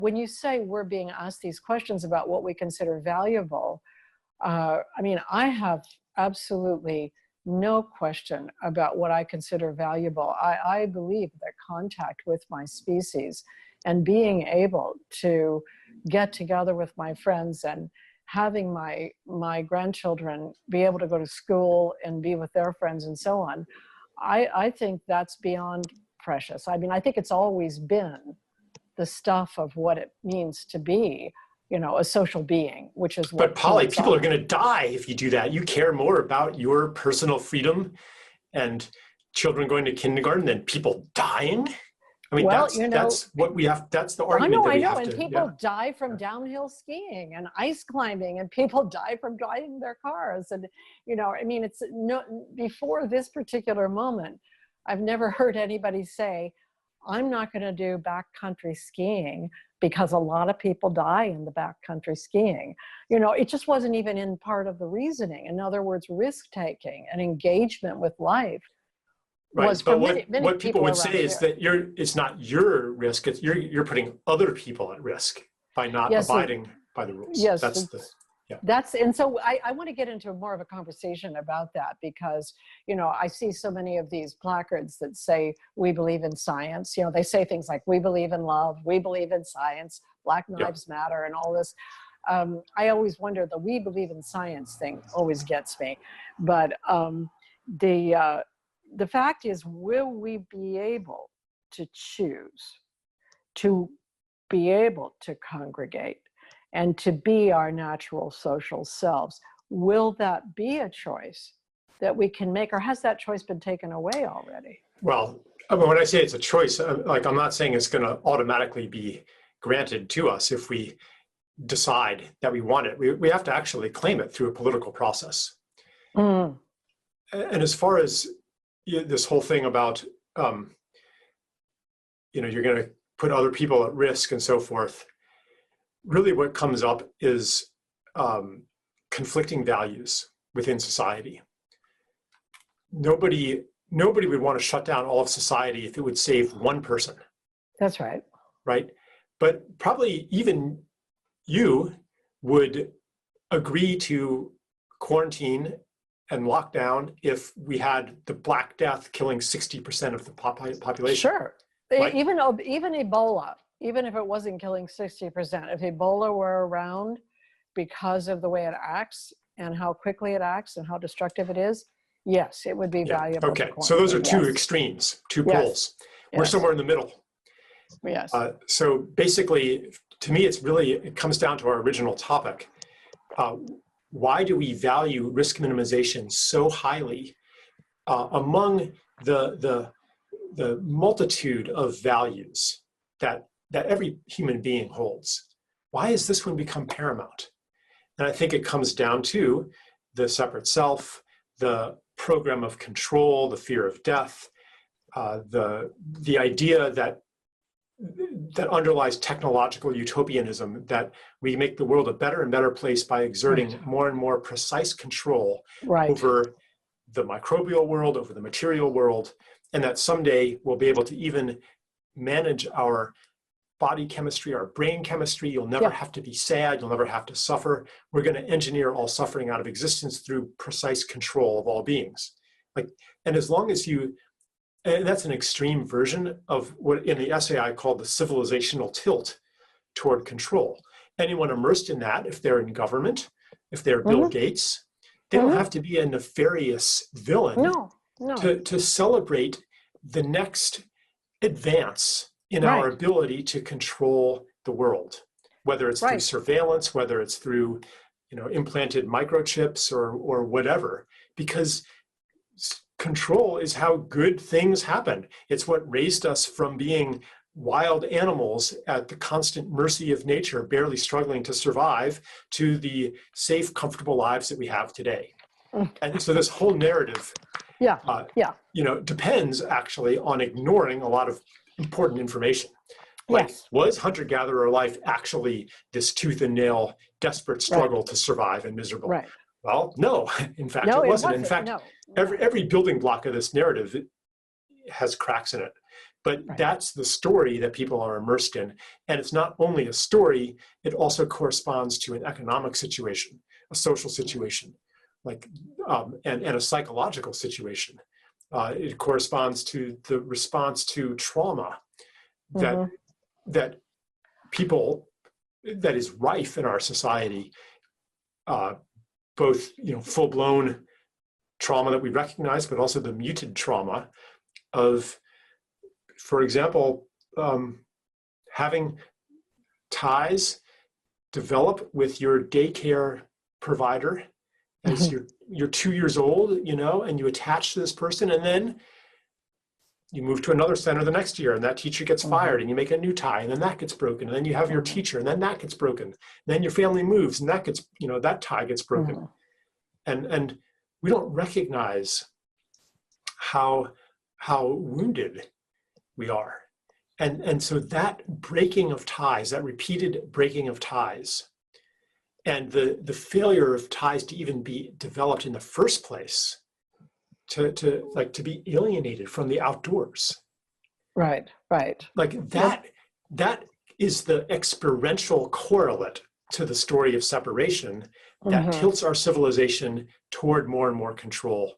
When you say we're being asked these questions about what we consider valuable, I mean, I have absolutely no question about what I consider valuable. I believe that contact with my species and being able to get together with my friends and having my grandchildren be able to go to school and be with their friends and so on, I think that's beyond precious. I mean, I think it's always been the stuff of what it means to be, you know, a social being, which is what. But Polly, people are going to die if you do that. You care more about your personal freedom and children going to kindergarten than people dying. I mean, well, that's what we have. That's the argument that we have to. And people die from downhill skiing and ice climbing, and people die from driving their cars. And, you know, I mean, it's no, before this particular moment, I've never heard anybody say, I'm not going to do backcountry skiing because a lot of people die in the backcountry skiing. You know, it just wasn't even in part of the reasoning. In other words, risk-taking and engagement with life. Right, but what people would say is that it's not your risk, it's you're putting other people at risk by not abiding by the rules. Yes, and so I want to get into more of a conversation about that, because, you know, I see so many of these placards that say, we believe in science. You know, they say things like, we believe in love, we believe in science, Black Lives Matter, and all this. I always wonder, the we believe in science thing always gets me. But the fact is, will we be able to choose to be able to congregate and to be our natural social selves? Will that be a choice that we can make, or has that choice been taken away already? Well, I mean, when I say it's a choice, like, I'm not saying it's going to automatically be granted to us if we decide that we want it. We have to actually claim it through a political process. And as far as this whole thing about, you know, you're going to put other people at risk and so forth, really what comes up is conflicting values within society. Nobody would want to shut down all of society if it would save one person. That's right. Right? But probably even you would agree to quarantine and lockdown if we had the Black Death killing 60% of the population. Sure. Right? Even Ebola, even if it wasn't killing 60%, if Ebola were around because of the way it acts and how quickly it acts and how destructive it is, yes, it would be valuable. Okay, so those are two extremes, two poles. We're somewhere in the middle. Yes. So basically, to me, it comes down to our original topic. Why do we value risk minimization so highly among the multitude of values that every human being holds? Why has this one become paramount? And I think it comes down to the separate self, the program of control, the fear of death, the idea that underlies technological utopianism, that we make the world a better and better place by exerting more and more precise control over the microbial world, over the material world, and that someday we'll be able to even manage our body chemistry, our brain chemistry. You'll never have to be sad. You'll never have to suffer. We're going to engineer all suffering out of existence through precise control of all beings. And as long as and that's an extreme version of what in the essay I call the civilizational tilt toward control. Anyone immersed in that, if they're in government, if they're Bill Gates, they don't have to be a nefarious villain to celebrate the next advance in our ability to control the world, whether it's through surveillance, whether it's through, you know, implanted microchips or whatever, because control is how good things happen. It's what raised us from being wild animals at the constant mercy of nature, barely struggling to survive, to the safe, comfortable lives that we have today. And so this whole narrative, you know, depends actually on ignoring a lot of important information. Like, was hunter-gatherer life actually this tooth and nail, desperate struggle to survive and miserable? Well, no, in fact, it wasn't. In fact, every building block of this narrative has cracks in it. But Right. that's the story that people are immersed in. And it's not only a story, it also corresponds to an economic situation, a social situation, like, and a psychological situation. It corresponds to the response to trauma that, Mm-hmm. that people, that is rife in our society, both, full-blown trauma that we recognize, but also the muted trauma of, for example, having ties develop with your daycare provider as you're 2 years old, and you attach to this person, and then you move to another center the next year, and that teacher gets fired, and you make a new tie, and then that gets broken, and then you have your teacher, and then that gets broken. And then your family moves, and that gets, that tie gets broken. And we don't recognize how wounded we are. And so that breaking of ties, that repeated breaking of ties, and the failure of ties to even be developed in the first place, to be alienated from the outdoors. Right. Like that is the experiential correlate to the story of separation that tilts our civilization toward more and more control.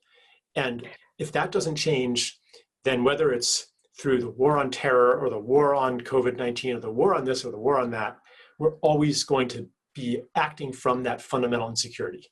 And if that doesn't change, then whether it's through the war on terror or the war on COVID-19 or the war on this or the war on that, we're always going to be acting from that fundamental insecurity.